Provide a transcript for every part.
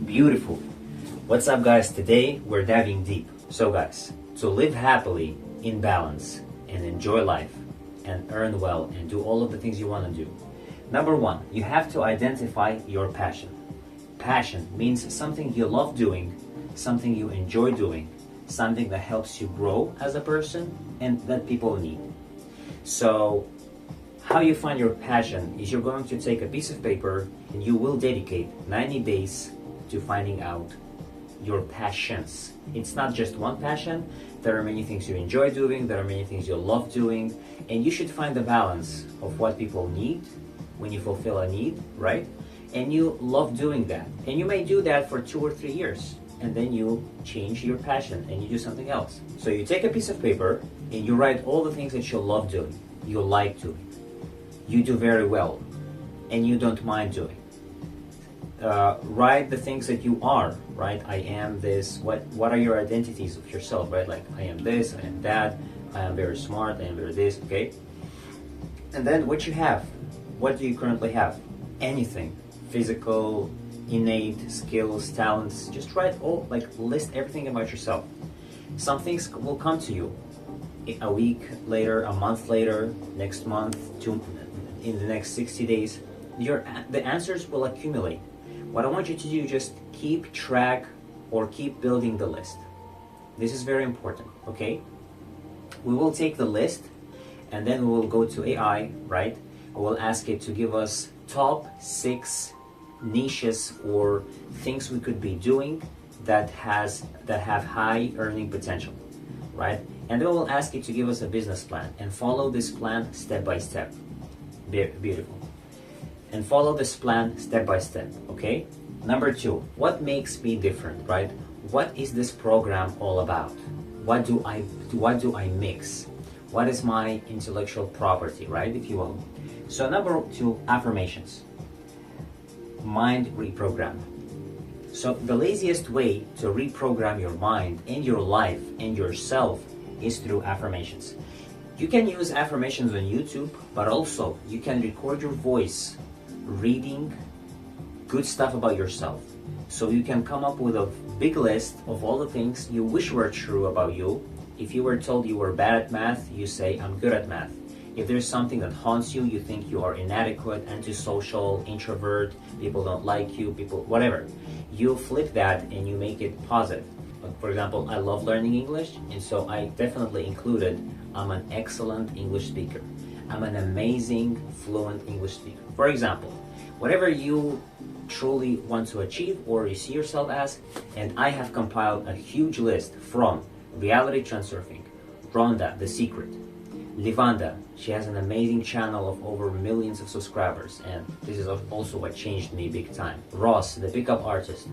Beautiful. What's up, guys? Today we're diving deep. So, guys, to live happily in balance and enjoy life and earn well and do all of the things you want to do, number one, you have to identify your passion. Passion means something you love doing, something you enjoy doing, something that helps you grow as a person and that people need. So, how you find your passion is you're going to take a piece of paper and you will dedicate 90 days to finding out your passions. It's not just one passion. There are many things you enjoy doing, there are many things you love doing, and you should find the balance of what people need when you fulfill a need, right? And you love doing that. And you may do that for 2 or 3 years, and then you change your passion and you do something else. So you take a piece of paper and you write all the things that you love doing, you like doing, you do very well, and you don't mind doing. Write the things that you are, right? I am this. What are your identities of yourself, right? Like, I am this, I am that, I am very smart, I am very this, okay? And then what you have. What do you currently have? Anything. Physical, innate skills, talents. Just write all, list everything about yourself. Some things will come to you a week later, a month later, next month, in the next 60 days. The answers will accumulate. What I want you to do, just keep track or keep building the list. This is very important, okay? We will take the list and then we will go to AI, right? We will ask it to give us top 6 niches or things we could be doing that have high earning potential, right? And then we'll ask it to give us a business plan and follow this plan step by step. Beautiful. And follow this plan step by step, okay? Number 2, what makes me different, right? What is this program all about? What do I mix? What is my intellectual property, right, if you will? So number 2, affirmations. Mind reprogram. So the laziest way to reprogram your mind and your life and yourself is through affirmations. You can use affirmations on YouTube, but also you can record your voice reading good stuff about yourself. So you can come up with a big list of all the things you wish were true about you. If you were told you were bad at math, you say, I'm good at math. If there's something that haunts you, you think you are inadequate, antisocial, introvert, people don't like you, whatever. You flip that and you make it positive. For example, I love learning English, and so I definitely included, I'm an excellent English speaker. I'm an amazing, fluent English speaker. For example, whatever you truly want to achieve or you see yourself as, and I have compiled a huge list from Reality Transurfing, Rhonda, The Secret, Livanda, she has an amazing channel of over millions of subscribers, and this is also what changed me big time. Ross, the pickup artist,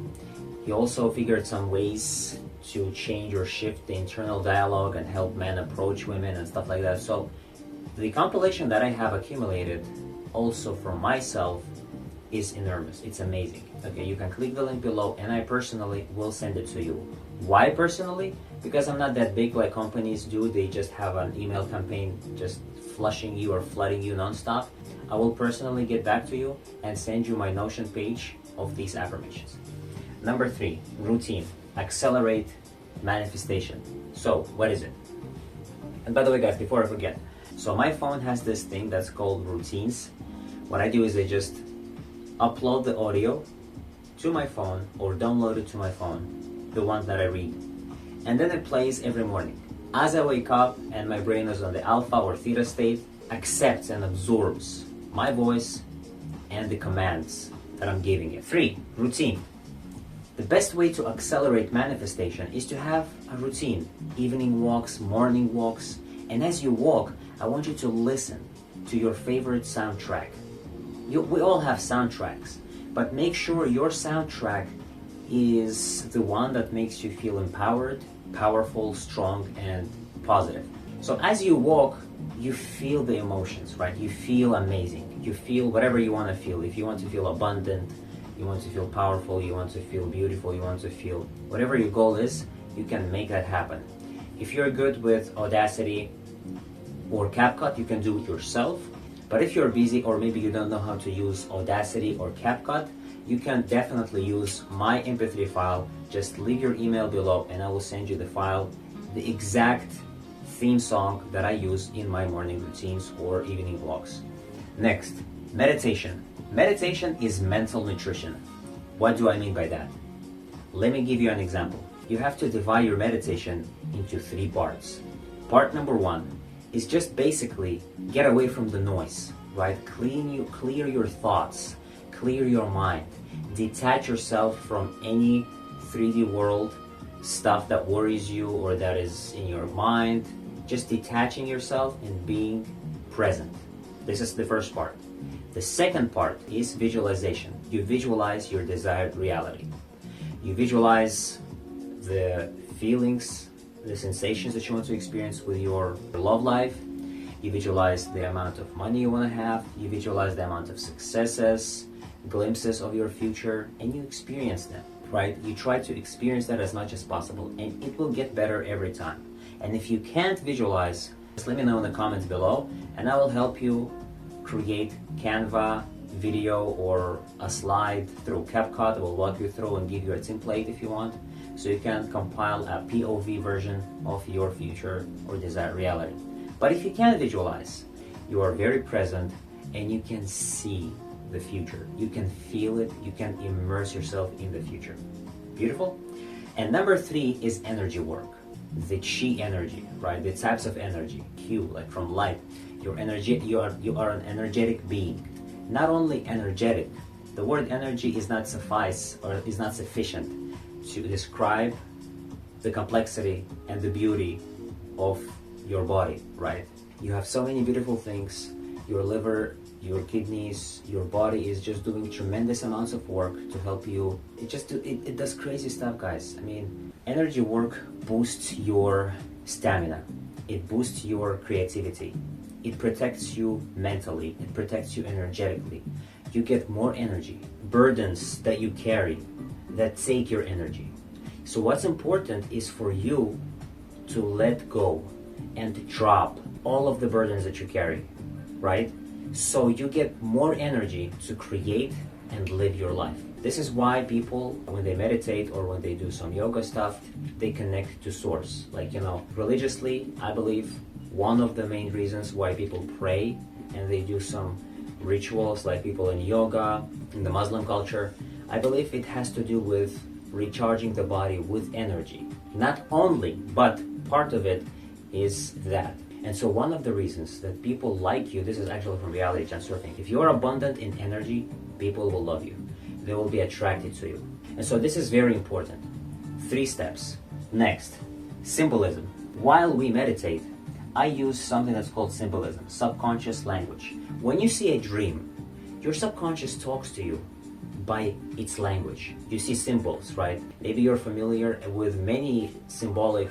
he also figured some ways to change or shift the internal dialogue and help men approach women and stuff like that. So the compilation that I have accumulated also for myself is enormous. It's amazing. Okay, you can click the link below and I personally will send it to you. Why personally? Because I'm not that big like companies do. They just have an email campaign just flushing you or flooding you nonstop. I will personally get back to you and send you my Notion page of these affirmations. Number 3, routine. Accelerate manifestation. So what is it? And by the way, guys, before I forget, so my phone has this thing that's called routines. What I do is I just upload the audio to my phone or download it to my phone, the one that I read. And then it plays every morning. As I wake up and my brain is on the alpha or theta state, accepts and absorbs my voice and the commands that I'm giving it. 3, routine. The best way to accelerate manifestation is to have a routine. Evening walks, morning walks, and as you walk, I want you to listen to your favorite soundtrack. We all have soundtracks, but make sure your soundtrack is the one that makes you feel empowered, powerful, strong, and positive. So as you walk, you feel the emotions, right? You feel amazing. You feel whatever you want to feel. If you want to feel abundant, you want to feel powerful, you want to feel beautiful, you want to feel whatever your goal is, you can make that happen. If you're good with Audacity or CapCut, you can do it yourself. But if you're busy or maybe you don't know how to use Audacity or CapCut, you can definitely use my MP3 file. Just leave your email below and I will send you the file, the exact theme song that I use in my morning routines or evening walks. Next, meditation. Meditation is mental nutrition. What do I mean by that? Let me give you an example. You have to divide your meditation into 3 parts. Part number 1 is just basically get away from the noise, right? Clear your thoughts, clear your mind, detach yourself from any 3D world stuff that worries you or that is in your mind. Just detaching yourself and being present. This is the first part. The second part is visualization. You visualize your desired reality. You visualize the feelings, the sensations that you want to experience with your love life. You visualize the amount of money you want to have. You visualize the amount of successes, glimpses of your future, and you experience them, right? You try to experience that as much as possible, and it will get better every time. And if you can't visualize, just let me know in the comments below, and I will help you create Canva video or a slide through CapCut. I will walk you through and give you a template if you want, so you can compile a POV version of your future or desired reality. But if you can't visualize, you are very present and you can see the future. You can feel it. You can immerse yourself in the future. Beautiful? And number 3 is energy work. The chi energy, right? The types of energy. Q, like from light. Your energy. You are an energetic being. Not only energetic. The word energy is not sufficient to describe the complexity and the beauty of your body, right? You have so many beautiful things. Your liver, your kidneys, your body is just doing tremendous amounts of work to help you. It does crazy stuff, guys. I mean, energy work boosts your stamina. It boosts your creativity. It protects you mentally. It protects you energetically. You get more energy. Burdens that you carry that take your energy. So what's important is for you to let go and drop all of the burdens that you carry, right? So you get more energy to create and live your life. This is why people, when they meditate or when they do some yoga stuff, they connect to source. Like, religiously, I believe one of the main reasons why people pray and they do some rituals, like people in yoga, in the Muslim culture, I believe it has to do with recharging the body with energy. Not only, but part of it is that. And so one of the reasons that people like you, this is actually from Reality Chan Surfing, if you are abundant in energy, people will love you. They will be attracted to you. And so this is very important. 3 steps. Next, symbolism. While we meditate, I use something that's called symbolism, subconscious language. When you see a dream, your subconscious talks to you by its language. You see symbols, right? Maybe you're familiar with many symbolic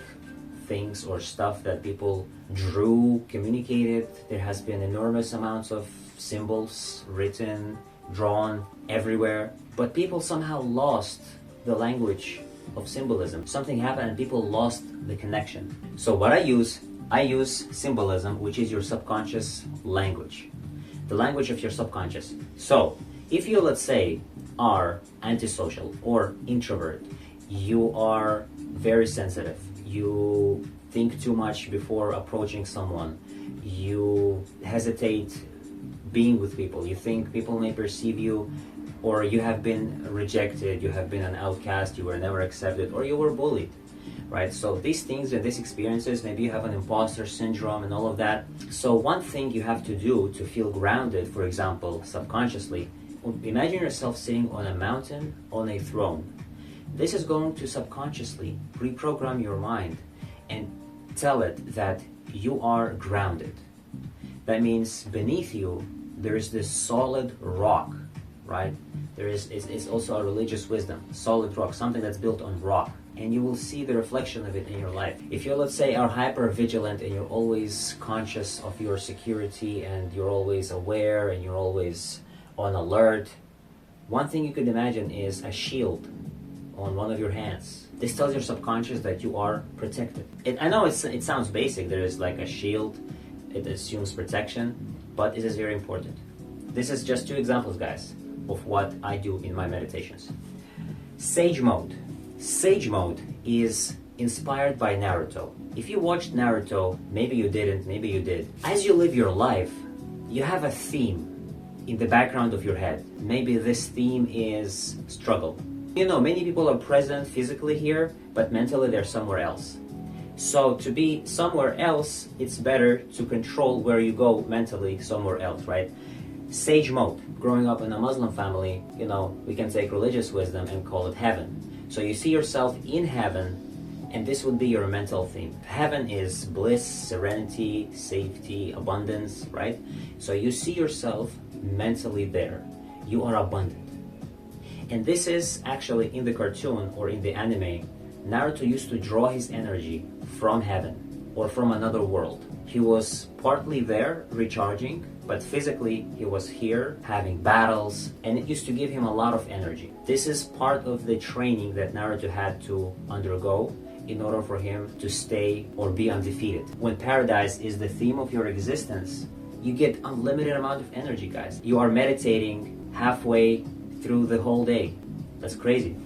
things or stuff that people drew, communicated. There has been enormous amounts of symbols written, drawn everywhere, but people somehow lost the language of symbolism. Something happened and people lost the connection. So what I use symbolism, which is your subconscious language, the language of your subconscious. So if you, let's say, are antisocial or introvert, you are very sensitive, you think too much before approaching someone, you hesitate being with people, you think people may perceive you, or you have been rejected, you have been an outcast, you were never accepted, or you were bullied, right? So these things and these experiences, maybe you have an imposter syndrome and all of that. So one thing you have to do to feel grounded, for example, subconsciously, imagine yourself sitting on a mountain on a throne. This is going to subconsciously reprogram your mind and tell it that you are grounded. That means beneath you, there is this solid rock, right? It's also a religious wisdom, solid rock, something that's built on rock. And you will see the reflection of it in your life. If you, let's say, are hyper vigilant and you're always conscious of your security and you're always aware and you're always on alert, one thing you could imagine is a shield on one of your hands. This tells your subconscious that you are protected. I know it sounds basic. There is like a shield. It assumes protection, but it is very important. This is just 2 examples, guys. of what I do in my meditations. Sage mode. Sage mode is inspired by Naruto. If you watched Naruto, maybe you didn't, maybe you did. As you live your life, you have a theme in the background of your head. Maybe this theme is struggle. You know, many people are present physically here, but mentally they're somewhere else. So to be somewhere else, it's better to control where you go mentally somewhere else, right? Sage mode. Growing up in a Muslim family, you know, we can take religious wisdom and call it heaven. So you see yourself in heaven, and this would be your mental theme. Heaven is bliss, serenity, safety, abundance, right? So you see yourself mentally there. You are abundant. And this is actually in the cartoon or in the anime, Naruto used to draw his energy from heaven or from another world. He was partly there recharging, but physically he was here having battles, and it used to give him a lot of energy. This is part of the training that Naruto had to undergo in order for him to stay or be undefeated. When paradise is the theme of your existence, you get unlimited amount of energy, guys. You are meditating halfway through the whole day. That's crazy.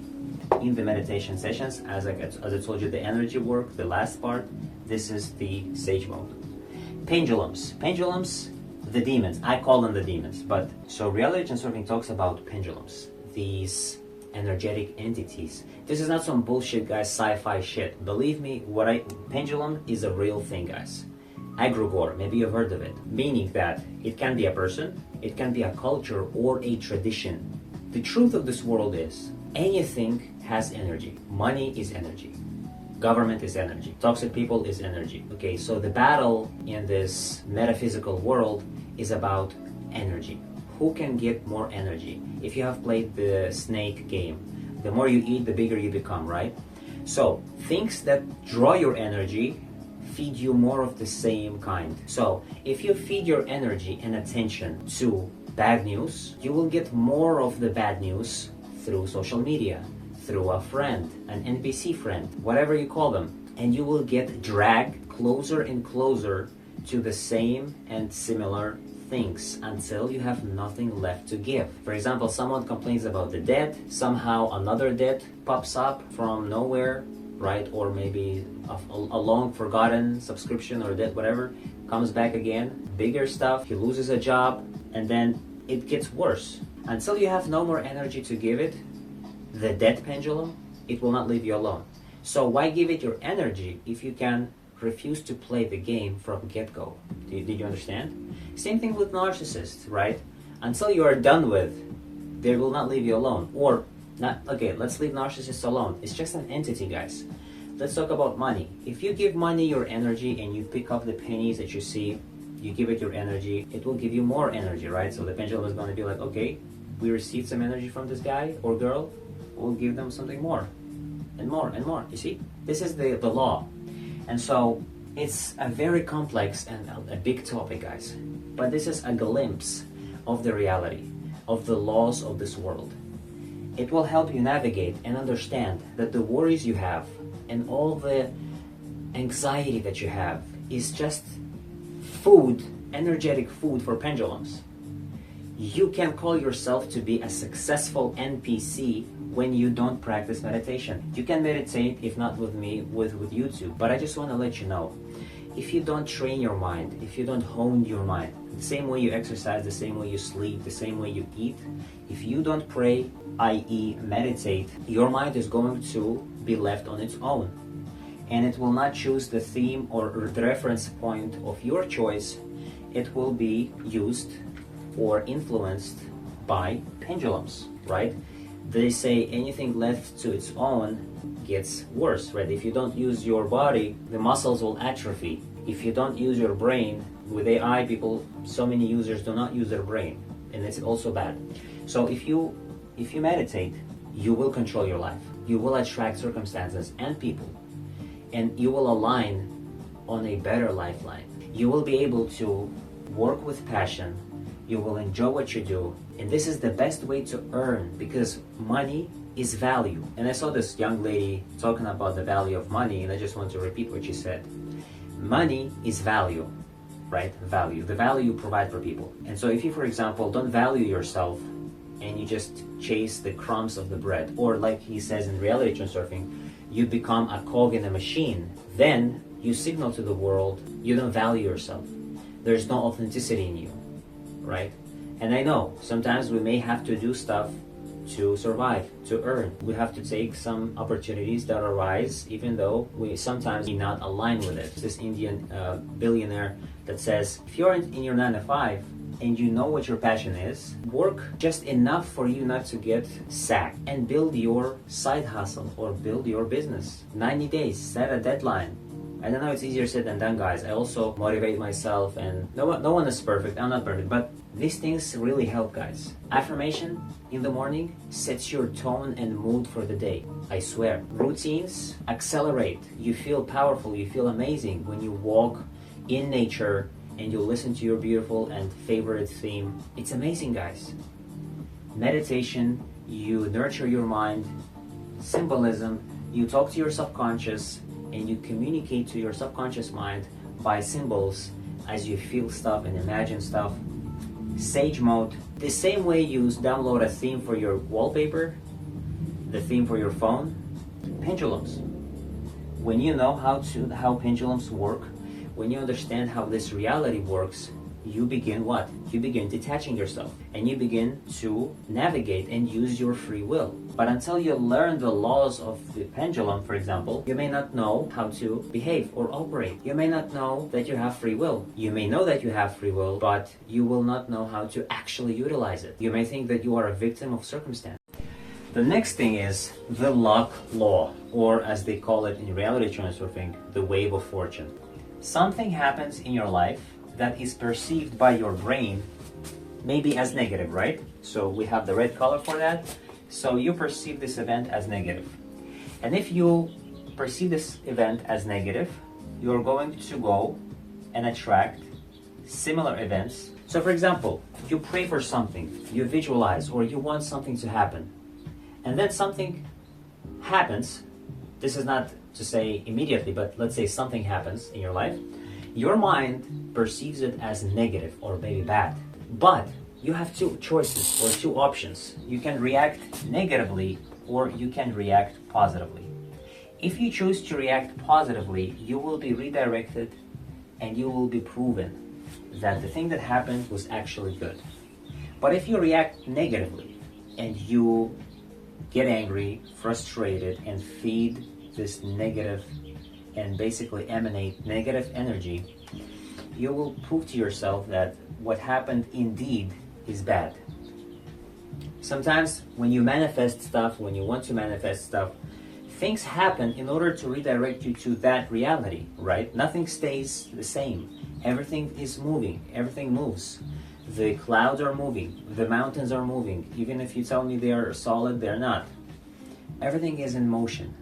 In the meditation sessions, as I told you, the energy work, the last part, this is the sage mode. Pendulums. Pendulums, the demons. I call them the demons. But so Reality Transurfing talks about pendulums. These energetic entities. This is not some bullshit, guys, sci-fi shit. Believe me, pendulum is a real thing, guys. Egregore, maybe you've heard of it. Meaning that it can be a person, it can be a culture or a tradition. The truth of this world is anything has energy. Money is energy. Government is energy. Toxic people is energy. Okay, so the battle in this metaphysical world is about energy. Who can get more energy? If you have played the snake game, the more you eat, the bigger you become, right? So things that draw your energy feed you more of the same kind. So if you feed your energy and attention to bad news, you will get more of the bad news through social media, through a friend, an NPC friend, whatever you call them, and you will get dragged closer and closer to the same and similar things until you have nothing left to give. For example, someone complains about the debt, somehow another debt pops up from nowhere, right? Or maybe a long forgotten subscription or debt, whatever, comes back again, bigger stuff, he loses a job, and then it gets worse. Until you have no more energy to give it, the debt pendulum, it will not leave you alone. So why give it your energy if you can refuse to play the game from get-go? Did you understand? Same thing with narcissists, right? Until you are done with, they will not leave you alone. Or, not. Okay, let's leave narcissists alone. It's just an entity, guys. Let's talk about money. If you give money your energy and you pick up the pennies that you see, you give it your energy, it will give you more energy, right? So the pendulum is going to be like, okay, we received some energy from this guy or girl, we'll give them something more and more and more. You see? This is the law. And so it's a very complex and a big topic, guys. But this is a glimpse of the reality, of the laws of this world. It will help you navigate and understand that the worries you have and all the anxiety that you have is just food, energetic food for pendulums. You can call yourself to be a successful NPC when you don't practice meditation. You can meditate, if not with me, with YouTube. But I just want to let you know, if you don't train your mind, if you don't hone your mind, the same way you exercise, the same way you sleep, the same way you eat, if you don't pray, i.e. meditate, your mind is going to be left on its own. And it will not choose the theme or the reference point of your choice. It will be used or influenced by pendulums, right? They say anything left to its own gets worse, right? If you don't use your body, the muscles will atrophy. If you don't use your brain, with AI people, so many users do not use their brain, and it's also bad. So if you meditate, you will control your life. You will attract circumstances and people, and you will align on a better lifeline. You will be able to work with passion. You will enjoy what you do, and this is the best way to earn, because money is value. And I saw this young lady talking about the value of money, and I just want to repeat what she said. Money is value, right? Value. The value you provide for people. And so if you, for example, don't value yourself, and you just chase the crumbs of the bread. Or like he says in reality transurfing, you become a cog in a machine. Then you signal to the world you don't value yourself. There's no authenticity in you, right? And I know sometimes we may have to do stuff to survive, to earn. We have to take some opportunities that arise, even though we sometimes may not align with it. This Indian billionaire that says, if you're in your 9 to 5 and you know what your passion is, work just enough for you not to get sacked and build your side hustle or build your business. 90 days, set a deadline. I don't know, it's easier said than done, guys. I also motivate myself, and no one is perfect. I'm not perfect, but these things really help, guys. Affirmation in the morning sets your tone and mood for the day. I swear. Routines accelerate. You feel powerful, you feel amazing when you walk in nature and you listen to your beautiful and favorite theme. It's amazing, guys. Meditation, you nurture your mind. Symbolism, you talk to your subconscious and you communicate to your subconscious mind by symbols as you feel stuff and imagine stuff. Sage mode, the same way you download a theme for your wallpaper, the theme for your phone. Pendulums, when you know how pendulums work, when you understand how this reality works, you begin what? You begin detaching yourself and you begin to navigate and use your free will. But until you learn the laws of the pendulum, for example, you may not know how to behave or operate. You may not know that you have free will. You may know that you have free will, but you will not know how to actually utilize it. You may think that you are a victim of circumstance. The next thing is the luck law, or as they call it in reality transurfing, the wave of fortune. Something happens in your life that is perceived by your brain maybe as negative, right? So we have the red color for that. So you perceive this event as negative. And if you perceive this event as negative, you're going to go and attract similar events. So for example, you pray for something, you visualize, or you want something to happen. And then something happens. This is not to say immediately, but let's say something happens in your life. Your mind perceives it as negative or maybe bad. But you have two choices or two options. You can react negatively or you can react positively. If you choose to react positively, you will be redirected and you will be proven that the thing that happened was actually good. But if you react negatively and you get angry, frustrated, and feed this negative and basically emanate negative energy, you will prove to yourself that what happened indeed is bad. Sometimes when you manifest stuff, when you want to manifest stuff, things happen in order to redirect you to that reality, right? Nothing stays the same. Everything is moving. Everything moves. The clouds are moving. The mountains are moving. Even if you tell me they are solid, they're not. Everything is in motion.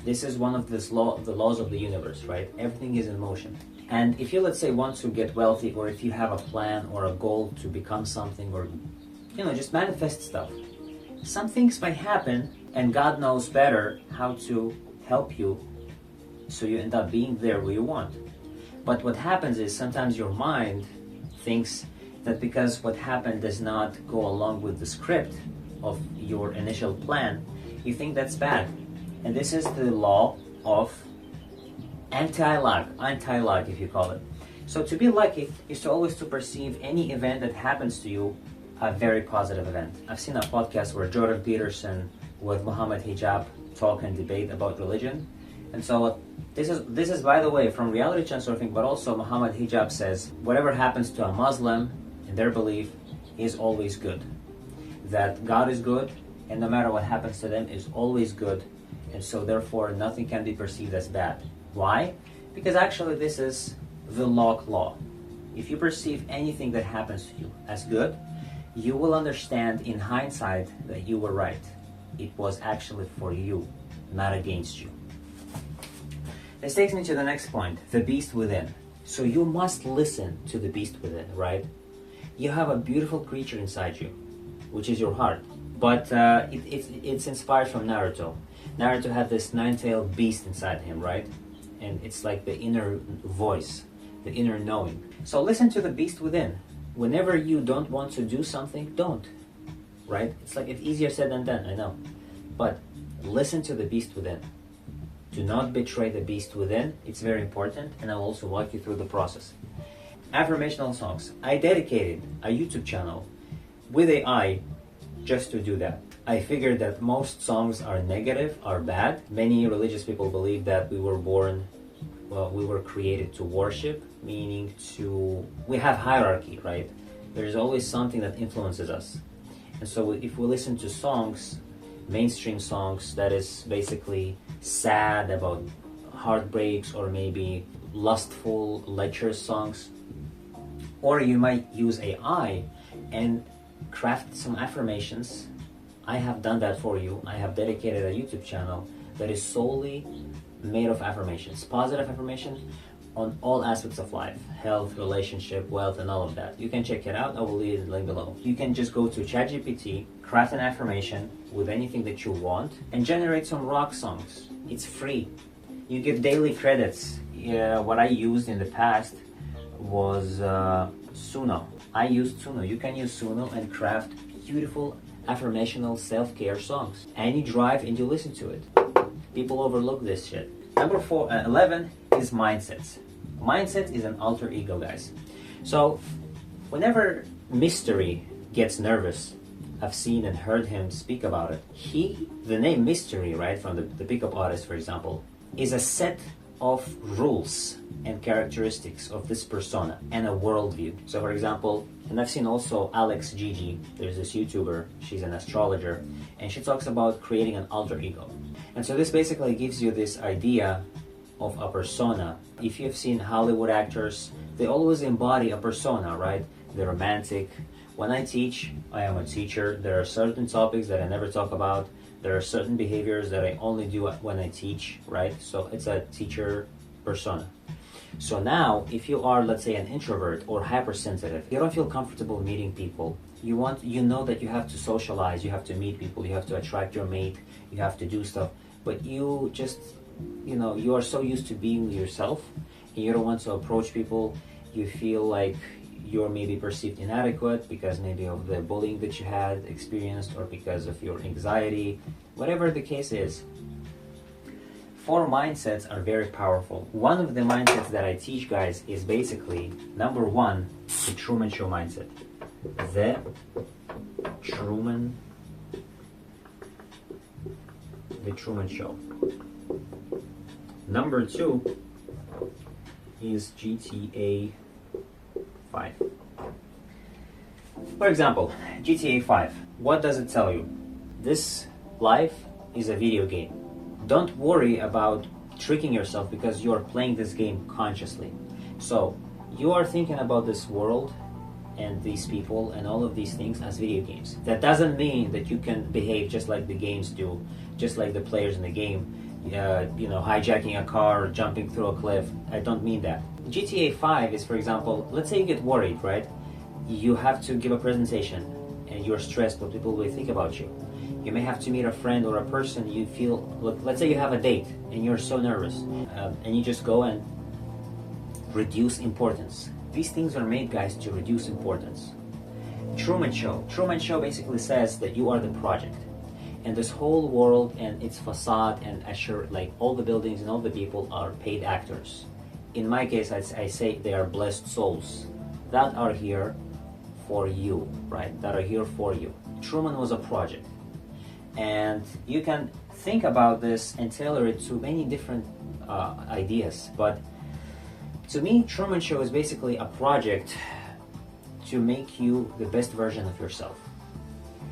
This is one of the laws of the universe, right? Everything is in motion. And if you, let's say, want to get wealthy, or if you have a plan or a goal to become something, or, just manifest stuff, some things might happen, and God knows better how to help you so you end up being there where you want. But what happens is sometimes your mind thinks that because what happened does not go along with the script of your initial plan, you think that's bad. And this is the law of anti-luck if you call it. So to be lucky is to always to perceive any event that happens to you a very positive event. I've seen a podcast where Jordan Peterson with Muhammad Hijab talk and debate about religion. And so this is by the way from reality transurfing, but also Muhammad Hijab says whatever happens to a Muslim in their belief is always good. That God is good, and no matter what happens to them is always good. And so therefore nothing can be perceived as bad. Why? Because actually this is the luck law. If you perceive anything that happens to you as good, you will understand in hindsight that you were right. It was actually for you, not against you. This takes me to the next point, the beast within. So you must listen to the beast within, right? You have a beautiful creature inside you, which is your heart. But it's inspired from Naruto. Naruto had this nine-tailed beast inside him, right? And it's like the inner voice, the inner knowing. So listen to the beast within. Whenever you don't want to do something, don't. right? It's easier said than done, I know. But listen to the beast within. Do not betray the beast within. It's very important, and I'll also walk you through the process. Affirmational songs. I dedicated a YouTube channel with AI just to do that. I figured that most songs are negative, are bad. Many religious people believe that we were created to worship, meaning we have hierarchy, right? There's always something that influences us. And so if we listen to songs, mainstream songs that is basically sad about heartbreaks, or maybe lustful, lecherous songs, or you might use AI and craft some affirmations. I have done that for you. I have dedicated a YouTube channel that is solely made of affirmations, positive affirmations on all aspects of life, health, relationship, wealth, and all of that. You can check it out. I will leave the link below. You can just go to ChatGPT, craft an affirmation with anything that you want, and generate some rock songs. It's free. You get daily credits. What I used in the past was Suno. I used Suno. You can use Suno and craft beautiful affirmational self-care songs. And you drive and you listen to it. People overlook this shit. Number 11 is mindsets. Mindset is an alter ego, guys. So whenever Mystery gets nervous, I've seen and heard him speak about it. The name Mystery, right, from the pickup artist, for example, is a set of rules and characteristics of this persona and a worldview. So for example, and I've seen also Alex Gigi, there's this YouTuber, she's an astrologer, and she talks about creating an alter ego. And so this basically gives you this idea of a persona. If you've seen Hollywood actors, they always embody a persona, right? They're romantic. When I teach, I am a teacher. There are certain topics that I never talk about. There are certain behaviors that I only do when I teach, right? So it's a teacher persona. So now, if you are, let's say, an introvert or hypersensitive, you don't feel comfortable meeting people. You know that you have to socialize, you have to meet people, you have to attract your mate, you have to do stuff, but you just, you are so used to being yourself, and you don't want to approach people. You feel like you're maybe perceived inadequate because maybe of the bullying that you had experienced, or because of your anxiety, whatever the case is. 4 mindsets are very powerful. One of the mindsets that I teach, guys, is basically, number 1, the Truman Show mindset. The Truman Show. Number 2 is GTA 5. For example, GTA 5. What does it tell you? This life is a video game. Don't worry about tricking yourself because you are playing this game consciously. So you are thinking about this world and these people and all of these things as video games. That doesn't mean that you can behave just like the games do, just like the players in the game, hijacking a car, jumping through a cliff. I don't mean that. GTA 5 is, for example, let's say you get worried, right? You have to give a presentation and you're stressed what people will think about you. You may have to meet a friend or a person you feel, let's say you have a date and you're so nervous, and you just go and reduce importance. These things are made, guys, to reduce importance. Truman Show basically says that you are the project, and this whole world and its facade and like all the buildings and all the people are paid actors. In my case, I say they are blessed souls that are here for you, right? That are here for you. Truman was a project. And you can think about this and tailor it to many different ideas. But to me, Truman Show is basically a project to make you the best version of yourself.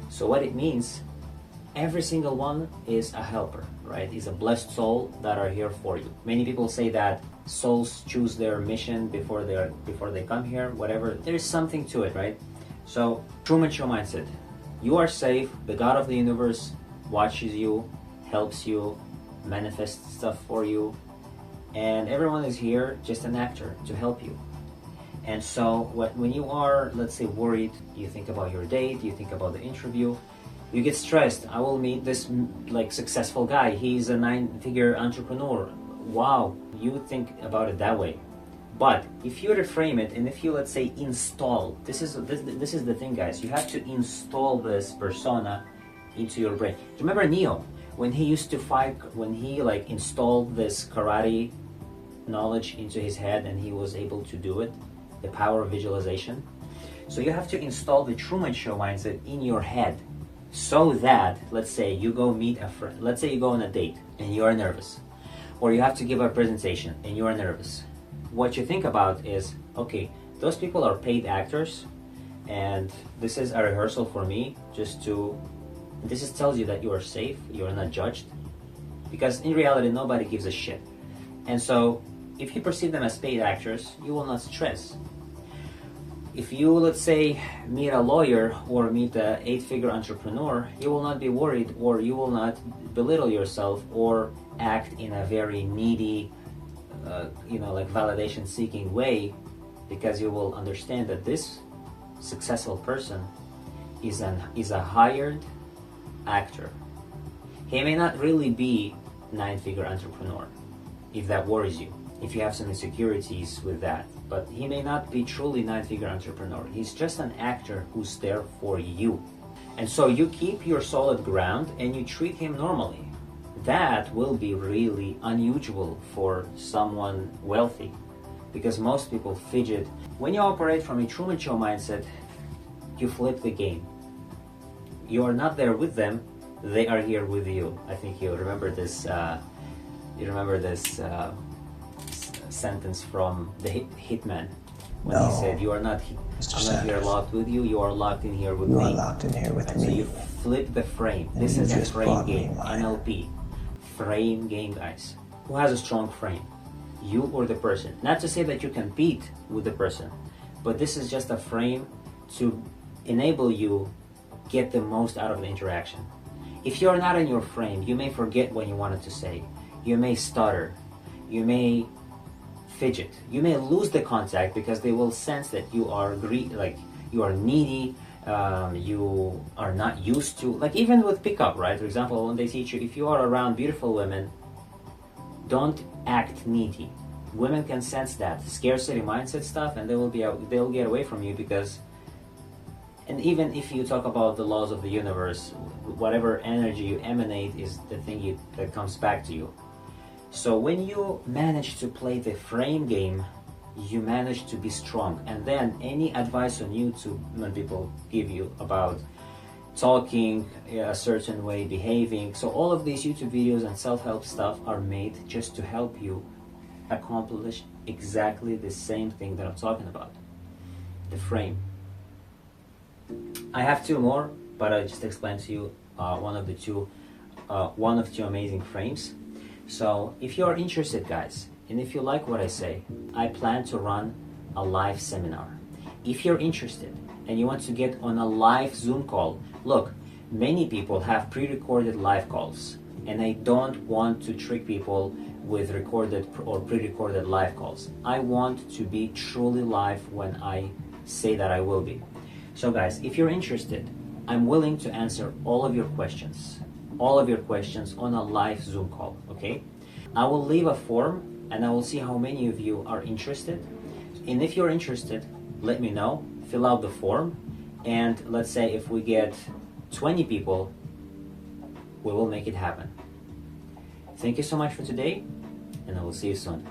So what it means, every single one is a helper, right? Is a blessed soul that are here for you. Many people say that souls choose their mission before they come here, whatever. There is something to it, right? So Truman Show mindset. You are safe. The God of the universe watches you, helps you, manifests stuff for you, and everyone is here just an actor to help you. And so when you are, let's say, worried, you think about your date, you think about the interview, you get stressed. I will meet this successful guy. He's a 9-figure entrepreneur. Wow, you think about it that way. But if you reframe it, and if you, let's say, install, this is the thing, guys. You have to install this persona into your brain. Remember Neo, when he used to fight, when he like installed this karate knowledge into his head, and he was able to do it, the power of visualization. So you have to install the Truman Show mindset in your head, so that, let's say you go meet a friend, let's say you go on a date and you are nervous, or you have to give a presentation and you are nervous. What you think about is, okay, those people are paid actors, and this is a rehearsal for me, this tells you that you are safe, you are not judged, because in reality nobody gives a shit. And so if you perceive them as paid actors, you will not stress. If you, let's say, meet a lawyer or meet an 8-figure entrepreneur, you will not be worried, or you will not belittle yourself or act in a very needy, like validation-seeking way, because you will understand that this successful person is a hired actor. He may not really be 9-figure entrepreneur, if that worries you, if you have some insecurities with that. But he may not be truly 9-figure entrepreneur. He's just an actor who's there for you. And so you keep your solid ground and you treat him normally. That will be really unusual for someone wealthy, because most people fidget. When you operate from a Truman Show mindset, you flip the game. You are not there with them, they are here with you. I think you remember this. Sentence from the Hitman, when he said, "You are not. I'm not here locked with you. You are locked in here with me." You are locked in here with me. So you flip the frame. And this is a just frame game. mine. NLP, frame game, guys. Who has a strong frame? You or the person? Not to say that you compete with the person, but this is just a frame to enable you get the most out of the interaction. If you're not in your frame, you may forget what you wanted to say. You may stutter. You may fidget. You may lose the contact because they will sense that you are you are needy. You are not used to, like, even with pickup, right? For example, when they teach you, if you are around beautiful women, don't act needy. Women can sense that scarcity mindset stuff, and they'll get away from you, because. And even if you talk about the laws of the universe, whatever energy you emanate is the thing that comes back to you. So when you manage to play the frame game, you manage to be strong. And then any advice on YouTube when people give you about talking a certain way, behaving, so all of these YouTube videos and self-help stuff are made just to help you accomplish exactly the same thing that I'm talking about, the frame. I have two more, but I just explained to you one of two amazing frames. So if you're interested, guys, and if you like what I say, I plan to run a live seminar. If you're interested and you want to get on a live Zoom call, look, many people have pre-recorded live calls, and I don't want to trick people with recorded or pre-recorded live calls. I want to be truly live when I say that I will be. So guys, if you're interested, I'm willing to answer all of your questions on a live Zoom call, okay? I will leave a form and I will see how many of you are interested. And if you're interested, let me know, fill out the form, and let's say if we get 20 people, we will make it happen. Thank you so much for today, and I will see you soon.